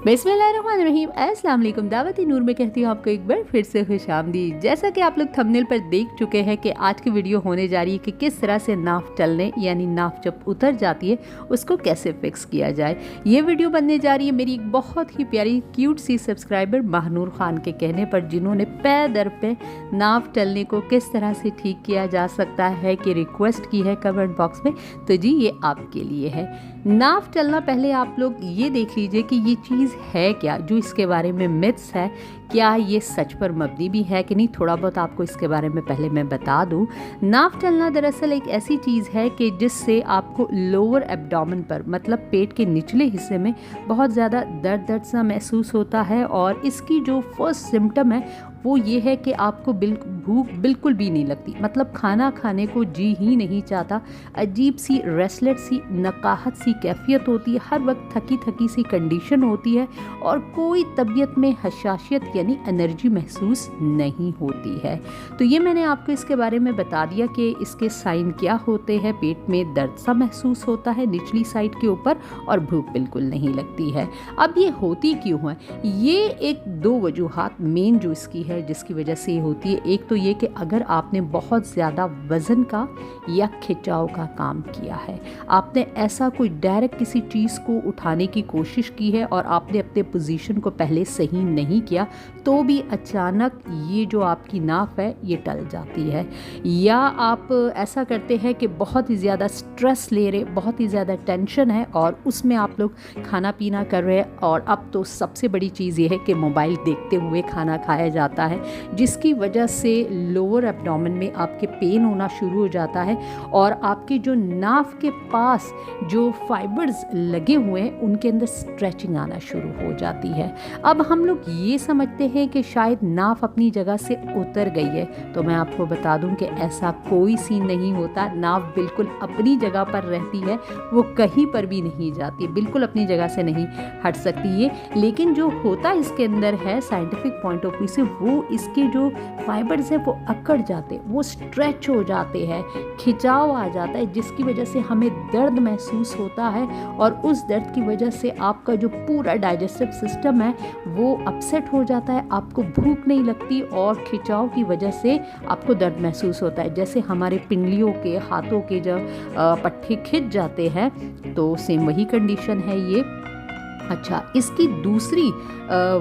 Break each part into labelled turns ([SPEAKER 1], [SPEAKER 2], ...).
[SPEAKER 1] बिस्मिल्लाहिर्रहमानिर्रहीम। अस्सलाम वालेकुम। दावत-ए नूर में कहती हूँ आपको एक बार फिर से खुशामदीद। जैसा कि आप लोग थंबनेल पर देख चुके हैं कि आज की वीडियो होने जा रही है कि किस तरह से नाफ टलने यानी नाफ जब उतर जाती है उसको कैसे फिक्स किया जाए। ये वीडियो बनने जा रही है मेरी एक बहुत ही प्यारी क्यूट सी सब्सक्राइबर महानूर खान के कहने पर, जिन्होंने पे दर पे नाफ टलने को किस तरह से ठीक किया जा सकता है कि रिक्वेस्ट की है कमेंट बॉक्स में। तो जी ये आपके लिए है। नाफ टलना, पहले आप लोग ये देख लीजिए कि ये चीज़ है क्या, जो इसके बारे में मिथ्स है, क्या ये सच पर मबनी भी है कि नहीं। थोड़ा बहुत आपको इसके बारे में पहले मैं बता दूं। नाफ टलना दरअसल एक ऐसी चीज़ है कि जिससे आपको लोअर एब्डोमेन पर, मतलब पेट के निचले हिस्से में बहुत ज़्यादा दर्द सा महसूस होता है। और इसकी जो फर्स्ट सिम्टम है वो ये है कि आपको भूख बिल्कुल भी नहीं लगती, मतलब खाना खाने को जी ही नहीं चाहता। अजीब सी रेस्टलेस सी नकाहत सी कैफियत होती है, हर वक्त थकी थकी सी कंडीशन होती है और कोई तबीयत में हसासियत यानी एनर्जी महसूस नहीं होती है। तो ये मैंने आपको इसके बारे में बता दिया कि इसके साइन क्या होते हैं। पेट में दर्द सा महसूस होता है निचली साइड के ऊपर और भूख बिल्कुल नहीं लगती है। अब ये होती क्यों है? ये एक दो वजूहात मेन जो इसकी है जिसकी वजह से ये होती है। एक तो ये कि अगर आपने बहुत ज़्यादा वज़न का या खिंचाव का काम किया है, आपने ऐसा कोई डायरेक्ट किसी चीज़ को उठाने की कोशिश की है और आपने अपने पोजीशन को पहले सही नहीं किया, तो भी अचानक ये जो आपकी नाफ है ये टल जाती है। या आप ऐसा करते हैं कि बहुत ही ज़्यादा स्ट्रेस ले रहे, बहुत ही ज़्यादा टेंशन है और उसमें आप लोग खाना पीना कर रहे हैं, और अब तो सबसे बड़ी चीज़ ये है कि मोबाइल देखते हुए खाना खाया जाता है, जिसकी वजह से लोअर एब्डोमेन में आपके पेन होना शुरू हो जाता है और आपके जो नाफ के पास जो फाइबर्स लगे हुए हैं उनके अंदर स्ट्रेचिंग आना शुरू हो जाती है। अब हम लोग ये समझते हैं कि शायद नाफ अपनी जगह से उतर गई है, तो मैं आपको बता दूं कि ऐसा कोई सीन नहीं होता। नाफ बिल्कुल अपनी जगह पर रहती है, वो कहीं पर भी नहीं जाती, बिल्कुल अपनी जगह से नहीं हट सकती ये। लेकिन जो होता इसके अंदर है साइंटिफिक पॉइंट ऑफ व्यू से, वो इसके जो फाइबर्स हैं वो अकड़ जाते, वो स्ट्रेच हो जाते हैं, खिंचाव आ जाता है, जिसकी वजह से हमें दर्द महसूस होता है और उस दर्द की वजह से आपका जो पूरा डाइजेस्टिव सिस्टम है वो अपसेट हो जाता है, आपको भूख नहीं लगती और खिंचाव की वजह से आपको दर्द महसूस होता है। जैसे हमारे पिंडलियों के, हाथों के जब पट्टे खिंच जाते हैं, तो सेम वही कंडीशन है ये। अच्छा, इसकी दूसरी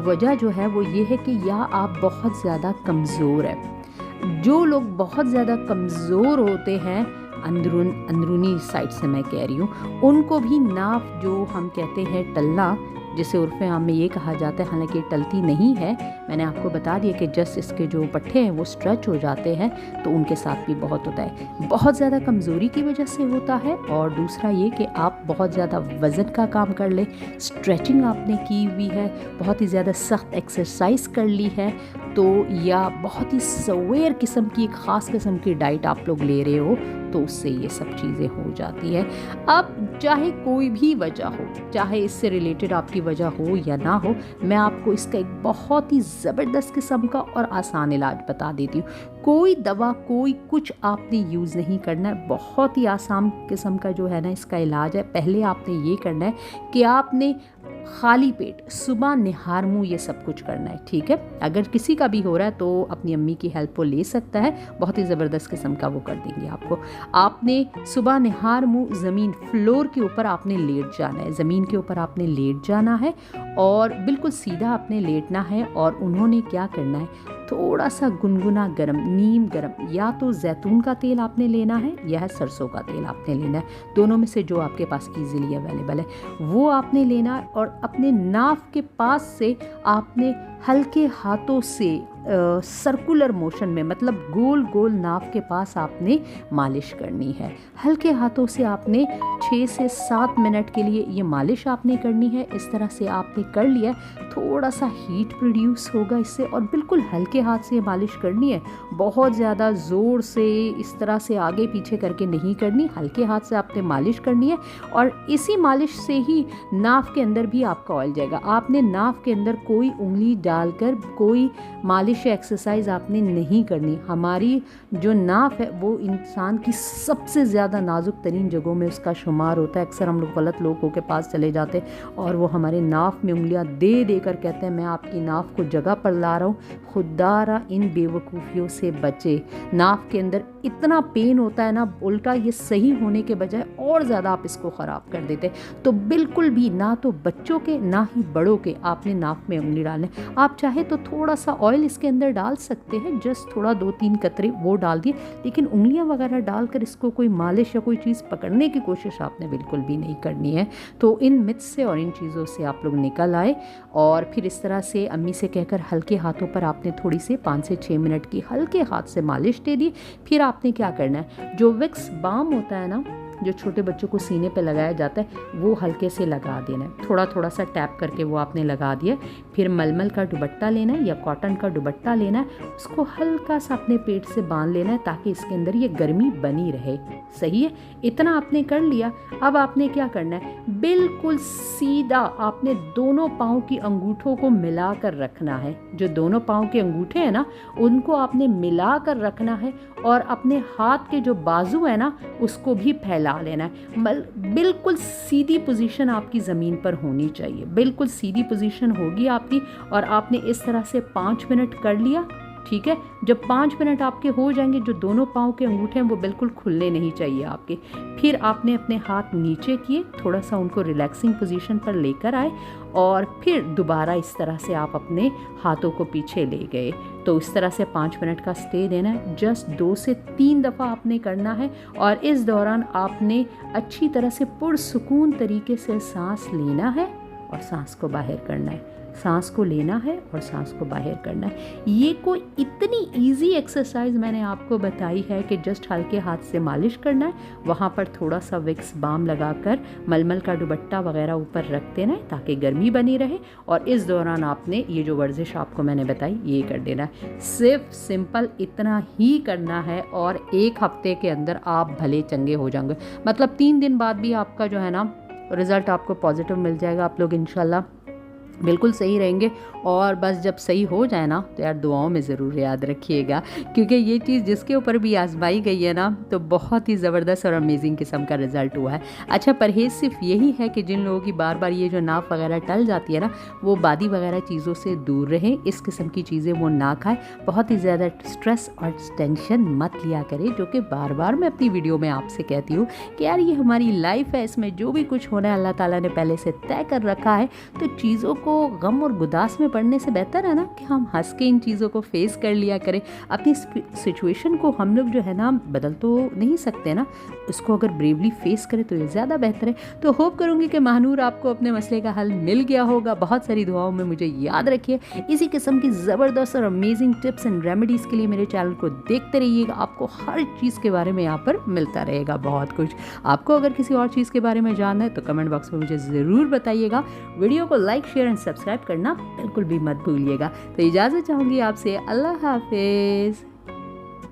[SPEAKER 1] वजह जो है वो ये है कि या आप बहुत ज़्यादा कमज़ोर हैं। जो लोग बहुत ज़्यादा कमज़ोर होते हैं, अंदरूनी साइड से मैं कह रही हूँ, उनको भी नाफ जो हम कहते हैं टलना, जिसे उर्फ़े आम में ये कहा जाता है, हालांकि टलती नहीं है, मैंने आपको बता दिया कि जस्ट इसके जो पट्टे हैं वो स्ट्रेच हो जाते हैं, तो उनके साथ भी बहुत होता है। बहुत ज़्यादा कमज़ोरी की वजह से होता है, और दूसरा ये कि आप बहुत ज़्यादा वज़न का काम कर ले, स्ट्रेचिंग आपने की हुई है, बहुत ही ज़्यादा सख्त एक्सरसाइज कर ली है, तो या बहुत ही सवेयर किस्म की, एक ख़ास किस्म की डाइट आप लोग ले रहे हो, तो उससे ये सब चीज़ें हो जाती है। अब चाहे कोई भी वजह हो, चाहे इससे रिलेटेड आपकी वजह हो या ना हो, मैं आपको इसका एक बहुत ही ज़बरदस्त किस्म का और आसान इलाज बता देती हूँ। कोई दवा, कोई कुछ आपने यूज़ नहीं करना है, बहुत ही आसान किस्म का जो है ना इसका इलाज है। पहले आपने ये करना है कि आपने खाली पेट सुबह निहार मुँह ये सब कुछ करना है, ठीक है। अगर किसी का भी हो रहा है तो अपनी अम्मी की हेल्प वो ले सकता है, बहुत ही ज़बरदस्त किस्म का वो कर देंगे आपको। आपने सुबह निहार मुँह ज़मीन, फ्लोर के ऊपर आपने लेट जाना है, ज़मीन के ऊपर आपने लेट जाना है और बिल्कुल सीधा आपने लेटना है। और उन्होंने क्या करना है, थोड़ा सा गुनगुना गरम, नीम गरम, या तो जैतून का तेल आपने लेना है या सरसों का तेल आपने लेना है, दोनों में से जो आपके पास ईजिली अवेलेबल है वो आपने लेना है। और अपने नाफ के पास से आपने हल्के हाथों से सर्कुलर मोशन में, मतलब गोल गोल नाफ के पास आपने मालिश करनी है। हल्के हाथों से आपने 6 से 7 मिनट के लिए ये मालिश आपने करनी है। इस तरह से आपने कर लिया, थोड़ा सा हीट प्रोड्यूस होगा इससे, और बिल्कुल हल्के हाथ से मालिश करनी है, बहुत ज़्यादा ज़ोर से इस तरह से आगे पीछे करके नहीं करनी, हल्के हाथ से आपने मालिश करनी है। और इसी मालिश से ही नाफ के अंदर भी आपका ऑयल जाएगा। आपने नाफ के अंदर कोई उंगली डालकर कोई मालिश मालिश या एक्सरसाइज आपने नहीं करनी। हमारी जो नाफ है वो इंसान की सबसे ज़्यादा नाजुक तरीन जगहों में उसका शुमार होता है। अक्सर हम लोग गलत लोगों के पास चले जाते हैं और वो हमारे नाफ में उंगलियां दे देकर कहते हैं मैं आपकी नाफ को जगह पर ला रहा हूँ। खुदारा इन बेवकूफ़ियों से बचे। नाफ के अंदर इतना पेन होता है ना, उल्टा ये सही होने के बजाय और ज़्यादा आप इसको ख़राब कर देते। तो बिल्कुल भी ना तो बच्चों के ना ही बड़ों के आपने नाक में उंगली डालने। आप चाहे तो थोड़ा सा ऑयल इसके अंदर डाल सकते हैं, जस्ट थोड़ा 2-3 कतरे वो डाल दिए, लेकिन उंगलियां वगैरह डालकर इसको कोई मालिश या कोई चीज़ पकड़ने की कोशिश आपने बिल्कुल भी नहीं करनी है। तो इन मिथ्स से और इन चीज़ों से आप लोग निकल आए और फिर इस तरह से अम्मी से कहकर हल्के हाथों पर आपने थोड़ी सी 5 से 6 मिनट की हल्के हाथ से मालिश दे दी। फिर आपने क्या करना है, जो विक्स बाम होता है ना, जो छोटे बच्चों को सीने पे लगाया जाता है, वो हल्के से लगा देना है। थोड़ा थोड़ा सा टैप करके वो आपने लगा दिया। फिर मलमल का दुपट्टा लेना है या कॉटन का दुपट्टा लेना है, उसको हल्का सा अपने पेट से बांध लेना है ताकि इसके अंदर ये गर्मी बनी रहे। सही है, इतना आपने कर लिया। अब आपने क्या करना है, बिल्कुल सीधा आपने दोनों पाँव की अंगूठों को मिला कर रखना है। जो दोनों पाँव के अंगूठे हैं ना, उनको आपने मिला कर रखना है और अपने हाथ के जो बाजू है ना, उसको भी फैला लेना है। बिल्कुल सीधी पोजीशन आपकी ज़मीन पर होनी चाहिए, बिल्कुल सीधी पोजीशन होगी आपकी। और आपने इस तरह से 5 मिनट कर लिया। ठीक है, जब 5 मिनट आपके हो जाएंगे, जो दोनों पाँव के अंगूठे हैं वो बिल्कुल खुलने नहीं चाहिए आपके। फिर आपने अपने हाथ नीचे किए, थोड़ा सा उनको रिलैक्सिंग पोजीशन पर लेकर आए और फिर दोबारा इस तरह से आप अपने हाथों को पीछे ले गए। तो इस तरह से 5 मिनट का स्टे देना है। जस्ट 2 से 3 दफ़ा आपने करना है और इस दौरान आपने अच्छी तरह से पुरसुकून तरीके से सांस लेना है और सांस को बाहर करना है। सांस को लेना है और सांस को बाहर करना है। ये कोई इतनी इजी एक्सरसाइज मैंने आपको बताई है कि जस्ट हल्के हाथ से मालिश करना है, वहाँ पर थोड़ा सा विक्स बाम लगाकर मलमल का दुपट्टा वगैरह ऊपर रख देना है ताकि गर्मी बनी रहे। और इस दौरान आपने ये जो वर्जिश आपको मैंने बताई ये कर देना है। सिर्फ सिंपल इतना ही करना है और 1 हफ्ते के अंदर आप भले चंगे हो जाएंगे। मतलब 3 दिन बाद भी आपका जो है ना रिज़ल्ट आपको पॉजिटिव मिल जाएगा। आप लोग इंशाल्लाह बिल्कुल सही रहेंगे। और बस जब सही हो जाए ना तो यार दुआओं में ज़रूर याद रखिएगा, क्योंकि ये चीज़ जिसके ऊपर भी आजमाई गई है ना तो बहुत ही ज़बरदस्त और अमेजिंग किस्म का रिज़ल्ट हुआ है। अच्छा, परहेज़ सिर्फ यही है कि जिन लोगों की बार बार ये जो नाफ वगैरह टल जाती है ना, वो बादी वगैरह चीज़ों से दूर रहें, इस किस्म की चीज़ें वो ना खाएं। बहुत ही ज़्यादा स्ट्रेस और टेंशन मत लिया करें, जो कि बार बार मैं अपनी वीडियो में आपसे कहती हूँ कि यार ये हमारी लाइफ है, इसमें जो भी कुछ होना है अल्लाह ताला ने पहले से तय कर रखा है। तो चीज़ों को गम और गुदास में पड़ने से बेहतर है ना कि हम हंस के इन चीज़ों को फेस कर लिया करें। अपनी सिचुएशन को हम लोग जो है ना बदल तो नहीं सकते ना, उसको अगर ब्रेवली फेस करें तो ये ज़्यादा बेहतर है। तो होप करूँगी कि महानूर आपको अपने मसले का हल मिल गया होगा। बहुत सारी दुआओं में मुझे याद रखिए। इसी किस्म की ज़बरदस्त और अमेजिंग टिप्स एंड रेमेडीज़ के लिए मेरे चैनल को देखते रहिएगा। आपको हर चीज़ के बारे में यहाँ पर मिलता रहेगा बहुत कुछ। आपको अगर किसी और चीज़ के बारे में जानना है तो कमेंट बॉक्स में मुझे ज़रूर बताइएगा। वीडियो को लाइक शेयर एंड सब्सक्राइब करना बिल्कुल भी मत भूलिएगा। तो इजाज़त चाहूँगी आपसे। अल्लाह हाफिज़।